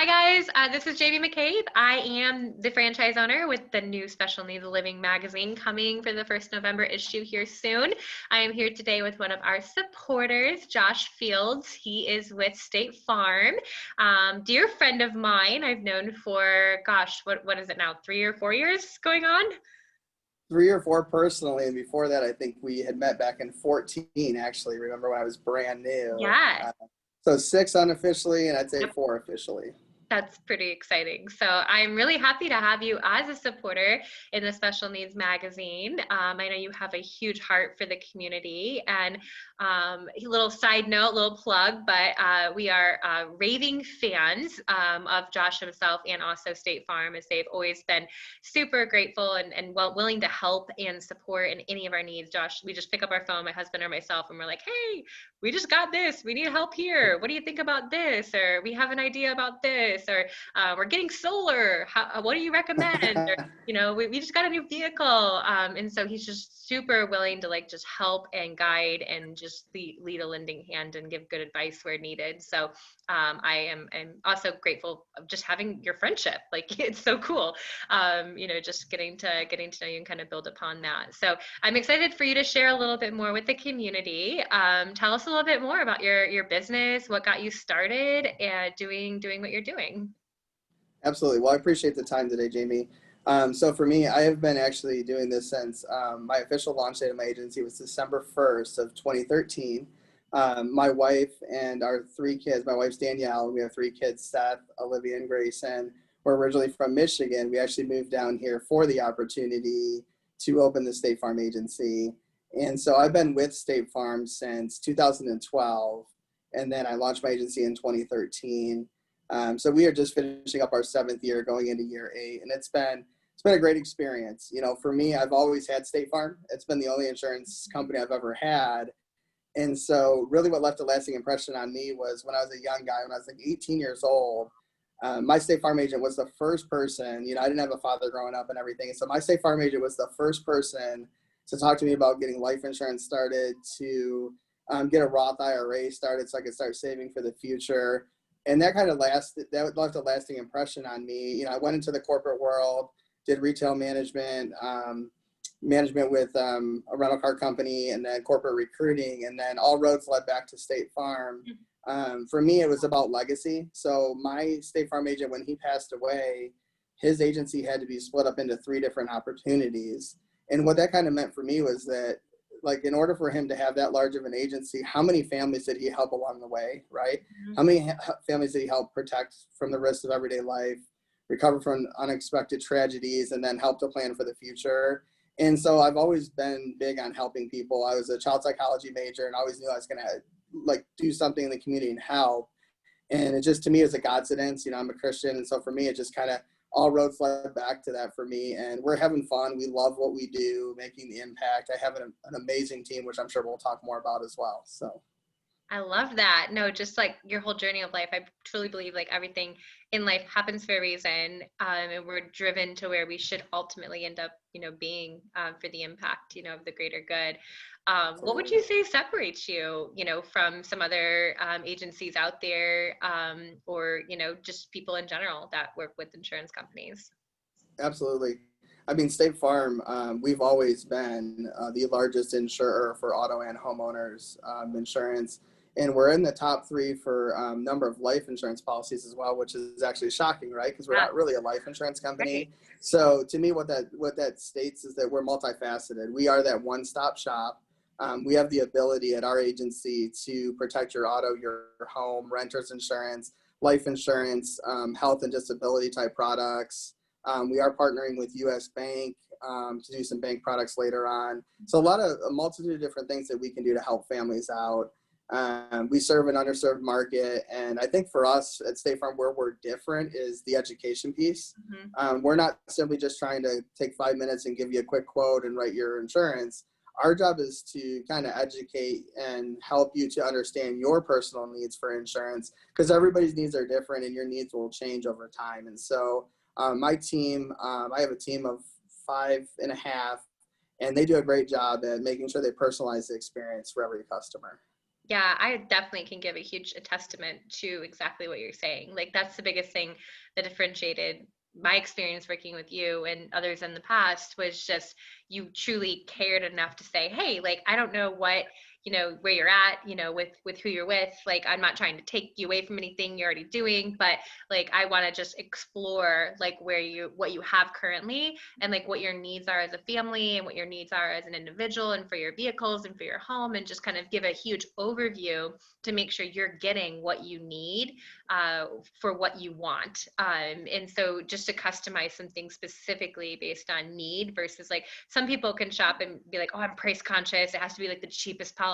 Hi guys, this is JB McCabe. I am the franchise owner with the new Special Needs Living magazine coming for the first November issue here soon. I am here today with one of our supporters, Josh Fields. He is with State Farm. Dear friend of mine, I've known for, gosh, what is it now, 3 or 4 years going on? 3 or 4 personally, and before that, I think we had met back in 14. Actually, remember when I was brand new. Yes. So 6 unofficially, and I'd say Yep. 4 officially. That's pretty exciting. So I'm really happy to have you as a supporter in the Special Needs magazine. I know you have a huge heart for the community. And a little side note, little plug, but we are raving fans of Josh himself and also State Farm, as they've always been super grateful and willing to help and support in any of our needs. Josh, we just pick up our phone, my husband or myself, and we're like, hey, we just got this. We need help here. What do you think about this? Or we have an idea about this. Or we're getting solar. What do you recommend? Or, we just got a new vehicle. And so he's just super willing to like just help and guide and just lead a lending hand and give good advice where needed. So I am also grateful of just having your friendship. Like it's so cool. Just getting to know you and kind of build upon that. So I'm excited for you to share a little bit more with the community. Tell us a little bit more about your business, what got you started, and doing what you're doing. Absolutely. Well, I appreciate the time today, Jamie. So for me, I have been actually doing this since my official launch date of my agency was December 1st of 2013. My wife and our 3 kids, my wife's Danielle, and we have 3 kids, Seth, Olivia, and Grayson. We're originally from Michigan. We actually moved down here for the opportunity to open the State Farm agency. And so I've been with State Farm since 2012, and then I launched my agency in 2013. So we are just finishing up our 7th year, going into year 8, and it's been a great experience. For me, I've always had State Farm. It's been the only insurance company I've ever had, and so really what left a lasting impression on me was when I was a young guy, when I was like 18 years old. My State Farm agent was the first person. I didn't have a father growing up and everything, so my State Farm agent was the first person to talk to me about getting life insurance started, to get a Roth IRA started so I could start saving for the future. And that left a lasting impression on me. I went into the corporate world, did retail management, management with a rental car company, and then corporate recruiting, and then all roads led back to State Farm. For me, it was about legacy. So my State Farm agent, when he passed away, his agency had to be split up into 3 different opportunities. And what that kind of meant for me was that, like, in order for him to have that large of an agency, how many families did he help along the way, right? Mm-hmm. How many families did he help protect from the risks of everyday life, recover from unexpected tragedies, and then help to plan for the future? And so I've always been big on helping people. I was a child psychology major and always knew I was going to do something in the community and help. And it just, to me, is a coincidence. I'm a Christian, and so for me, it just kind of all roads led back to that for me. And we're having fun. We love what we do, making the impact. I have an amazing team, which I'm sure we'll talk more about as well. So I love that. No, just like your whole journey of life, I truly believe like everything in life happens for a reason, and we're driven to where we should ultimately end up, being for the impact, of the greater good. What would you say separates you, from some other agencies out there, or just people in general that work with insurance companies? Absolutely. I mean, State Farm, we've always been the largest insurer for auto and homeowners insurance. And we're in the top 3 for number of life insurance policies as well, which is actually shocking, right? Because we're not really a life insurance company. Right. So to me, what that states is that we're multifaceted. We are that one-stop shop. We have the ability at our agency to protect your auto, your home, renter's insurance, life insurance, health and disability type products. We are partnering with US Bank to do some bank products later on. So a multitude of different things that we can do to help families out. We serve an underserved market, and I think for us at State Farm, where we're different is the education piece. Mm-hmm. We're not simply just trying to take 5 minutes and give you a quick quote and write your insurance. Our job is to kind of educate and help you to understand your personal needs for insurance, because everybody's needs are different and your needs will change over time. And so my team, I have a team of 5.5, and they do a great job at making sure they personalize the experience for every customer. Yeah, I definitely can give a huge a testament to exactly what you're saying. Like that's the biggest thing that differentiated my experience working with you and others in the past was just you truly cared enough to say, "Hey, like I don't know what, where you're at, with who you're with. Like I'm not trying to take you away from anything you're already doing, but like I want to just explore like what you have currently and like what your needs are as a family and what your needs are as an individual and for your vehicles and for your home and just kind of give a huge overview to make sure you're getting what you need uh, for what you want. And so just to customize some things specifically based on need versus like some people can shop and be like, oh, I'm price conscious. It has to be like the cheapest policy,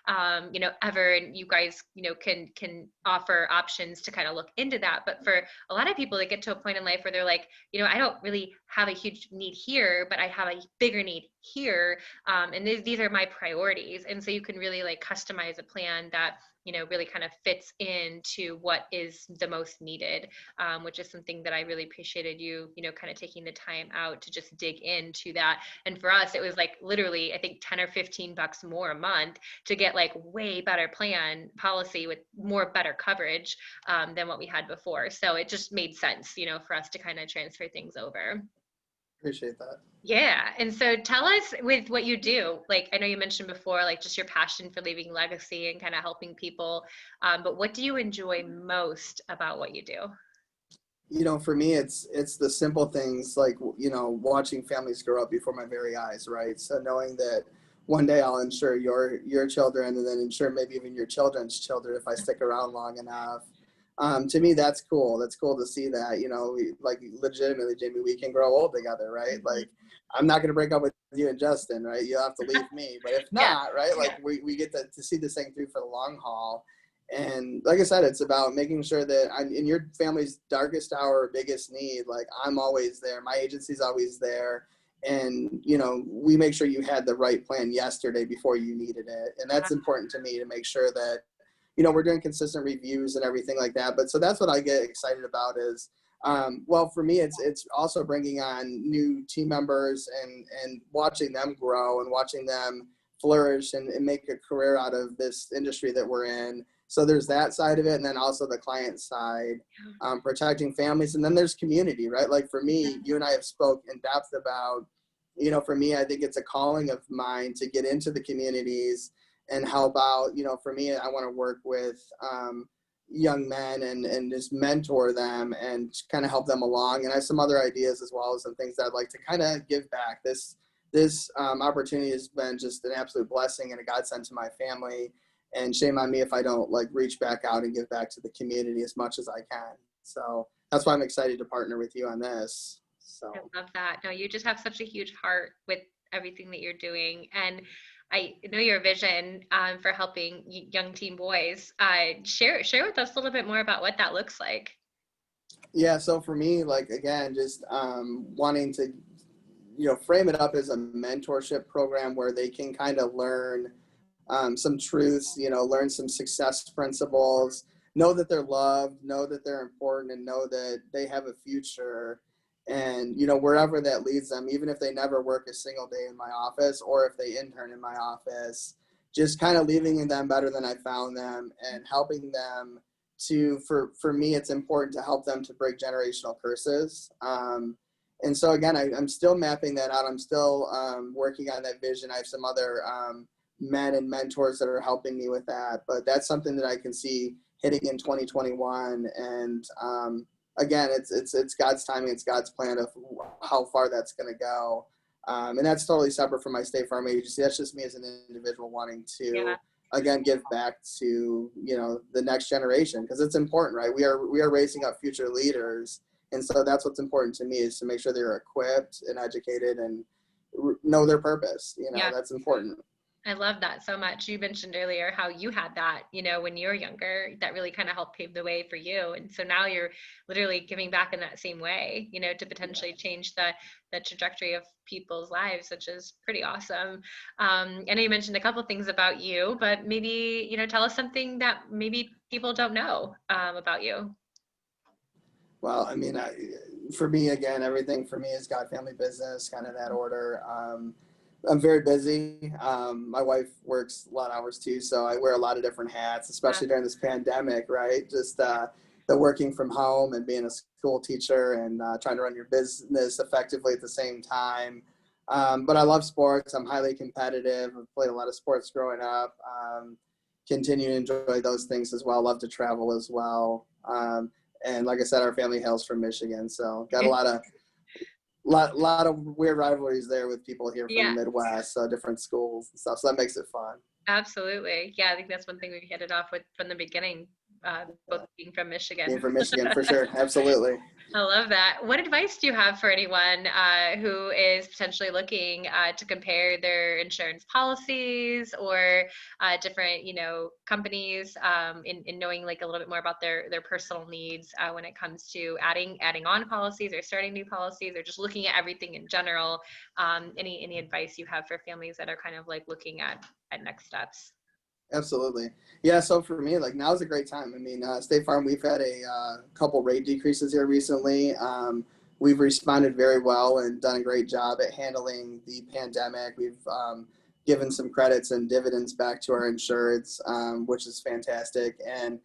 ever. And you guys, can offer options to kind of look into that. But for a lot of people, they get to a point in life where they're like, I don't really have a huge need here, but I have a bigger need here. And these are my priorities. And so you can really like customize a plan that really kind of fits into what is the most needed, which is something that I really appreciated you, kind of taking the time out to just dig into that. And for us, it was like literally, I think 10 or 15 bucks more a month to get like way better plan policy with more better coverage than what we had before. So it just made sense, for us to kind of transfer things over. Appreciate that. Yeah. And so tell us with what you do. Like, I know you mentioned before, like just your passion for leaving legacy and kind of helping people. But what do you enjoy most about what you do? For me, it's the simple things like, watching families grow up before my very eyes, right? So knowing that one day I'll insure your children and then insure maybe even your children's children if I stick around long enough. To me, that's cool. That's cool to see that, like legitimately, Jamie, we can grow old together, right? Mhm. Like, I'm not going to break up with you and Justin, right? You'll have to leave me. But if Yeah. not, right, like we get to see this thing through for the long haul. And like I said, it's about making sure that in your family's darkest hour, biggest need, like I'm always there. My agency's always there. And, we make sure you had the right plan yesterday before you needed it. And that's important to me to make sure that, we're doing consistent reviews and everything like that. But so that's what I get excited about is, well, for me, it's also bringing on new team members and watching them grow and watching them flourish and make a career out of this industry that we're in. So there's that side of it, and then also the client side, protecting families, and then there's community, right? Like for me, you and I have spoke in depth about, for me, I think it's a calling of mine to get into the communities and help out. For me, I want to work with young men and just mentor them and kind of help them along. And I have some other ideas as well as some things that I'd like to kind of give back. This opportunity has been just an absolute blessing and a godsend to my family. And shame on me if I don't like reach back out and give back to the community as much as I can. So that's why I'm excited to partner with you on this. I So love that. No, you just have such a huge heart with everything that you're doing. And I know your vision for helping young teen boys. Share with us a little bit more about what that looks like. yeah, so for me, like again, just wanting to frame it up as a mentorship program where they can kind of learn some truths, learn some success principles, know that they're loved, know that they're important, and know that they have a future. And, wherever that leads them, even if they never work a single day in my office or if they intern in my office, just kind of leaving them better than I found them and helping them for me, it's important to help them to break generational curses. And so again, I'm still mapping that out. I'm still working on that vision. I have some other men and mentors that are helping me with that. But that's something that I can see hitting in 2021. And again, it's God's timing, it's God's plan of how far that's going to go. And that's totally separate from my State Farm agency. That's just me as an individual wanting Yeah. to again give back to the next generation because it's important, right? We are raising up future leaders, and so that's what's important to me is to make sure they're equipped and educated and know their purpose. Yeah. That's important. I love that so much. You mentioned earlier how you had that, when you were younger, that really kind of helped pave the way for you. And so now you're literally giving back in that same way, to potentially change the trajectory of people's lives, which is pretty awesome. I know you mentioned a couple things about you, but maybe, tell us something that maybe people don't know about you. Well, I mean, for me, again, everything for me is God, family, business, kind of that order. I'm very busy. My wife works a lot of hours too, so I wear a lot of different hats, especially during this pandemic, right? Just the working from home and being a school teacher and trying to run your business effectively at the same time. But I love sports. I'm highly competitive. I've played a lot of sports growing up. Continue to enjoy those things as well. Love to travel as well. And like I said, our family hails from Michigan, so got a lot of weird rivalries there with people here from Yeah. the Midwest, so different schools and stuff. So that makes it fun. Absolutely. Yeah, I think that's one thing we hit it off with from the beginning, both being from Being Michigan. from Michigan, for sure, absolutely. I love that. What advice do you have for anyone who is potentially looking to compare their insurance policies or different, companies in knowing like a little bit more about their personal needs when it comes to adding on policies or starting new policies or just looking at everything in general? Any advice you have for families that are kind of like looking at next steps? Absolutely. Yeah. So for me, like now's a great time. I mean, State Farm, we've had a couple rate decreases here recently. We've responded very well and done a great job at handling the pandemic. We've given some credits and dividends back to our insureds, which is fantastic. And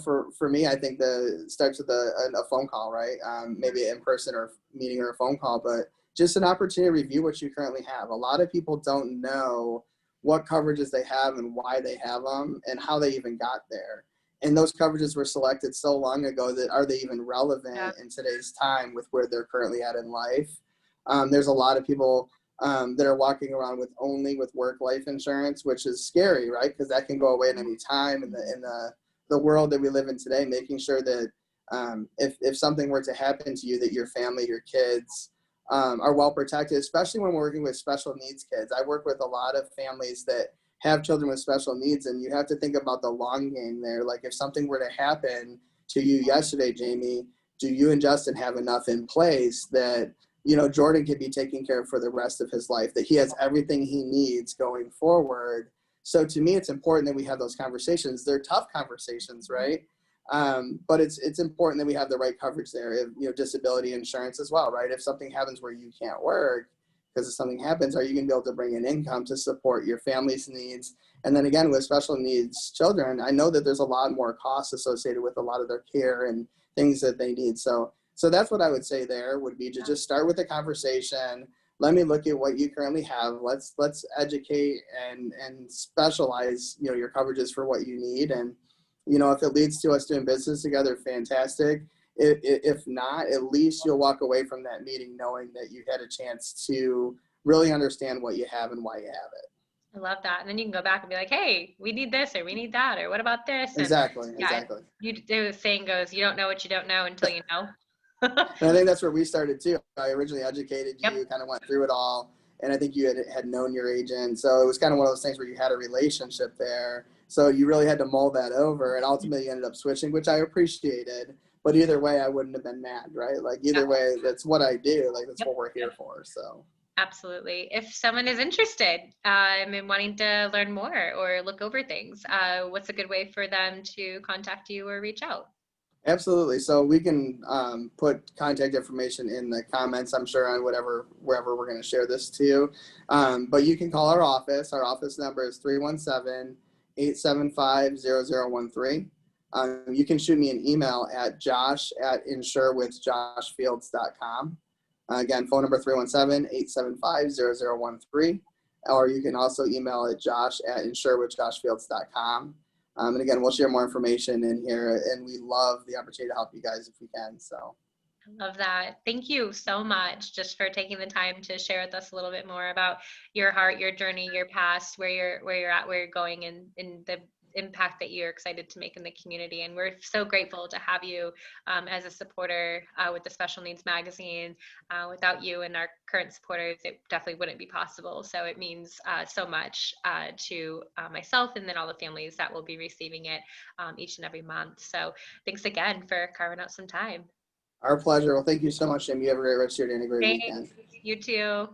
for me, I think it starts with a phone call, right? Maybe in person or meeting or a phone call, but just an opportunity to review what you currently have. A lot of people don't know what coverages they have and why they have them and how they even got there. And those coverages were selected so long ago that are they even relevant in today's time with where they're currently at in life? There's a lot of people that are walking around with work life insurance, which is scary, right? Because that can go away at any time in the world that we live in today, making sure that if something were to happen to you, that your family, your kids, are well protected, especially when we're working with special needs kids. I work with a lot of families that have children with special needs, and you have to think about the long game there. Like if something were to happen to you yesterday, Jamie, do you and Justin have enough in place that, Jordan can be taken care of for the rest of his life, that he has everything he needs going forward? So to me, it's important that we have those conversations. They're tough conversations, right? But it's important that we have the right coverage there. Disability insurance as well, right? If something happens where you can't work because if something happens, are you going to be able to bring in income to support your family's needs? And then again, with special needs children, I know that there's a lot more costs associated with a lot of their care and things that they need. So that's what I would say there would be to just start with a conversation. Let me look at what you currently have. Let's educate and specialize, your coverages for what you need. And if it leads to us doing business together, fantastic. If not, at least you'll walk away from that meeting knowing that you had a chance to really understand what you have and why you have it. I love that. And then you can go back and be like, hey, we need this or we need that or what about this? And Exactly. the saying goes, you don't know what you don't know until you know. And I think that's where we started too. I originally educated you, Yep. kind of went through it all. And I think you had known your agent. So it was kind of one of those things where you had a relationship there. So you really had to mull that over. And ultimately you ended up switching, which I appreciated. But either way, I wouldn't have been mad, right? Like either way, that's what I do. Like that's what we're here for. So Absolutely. If someone is interested in wanting to learn more or look over things, what's a good way for them to contact you or reach out? absolutely. So we can put contact information in the comments, I'm sure, on wherever we're going to share this to. But you can call our office. Our office number is 317-875-0013. You can shoot me an email at josh@insurewithjoshfields.com. Again, phone number 317-875-0013. Or you can also email at josh@insurewithjoshfields.com. And again, we'll share more information in here, and we love the opportunity to help you guys if we can. So I love that. Thank you so much just for taking the time to share with us a little bit more about your heart, your journey, your past, where you're at, where you're going, and the impact that you're excited to make in the community. And we're so grateful to have you as a supporter with the Special Needs Magazine. Without you and our current supporters, it definitely wouldn't be possible. So it means so much to myself and then all the families that will be receiving it each and every month. So thanks again for carving out some time. our pleasure. Well, thank you so much, Jim. You have a great rest of your day and a great Thanks. weekend. You too.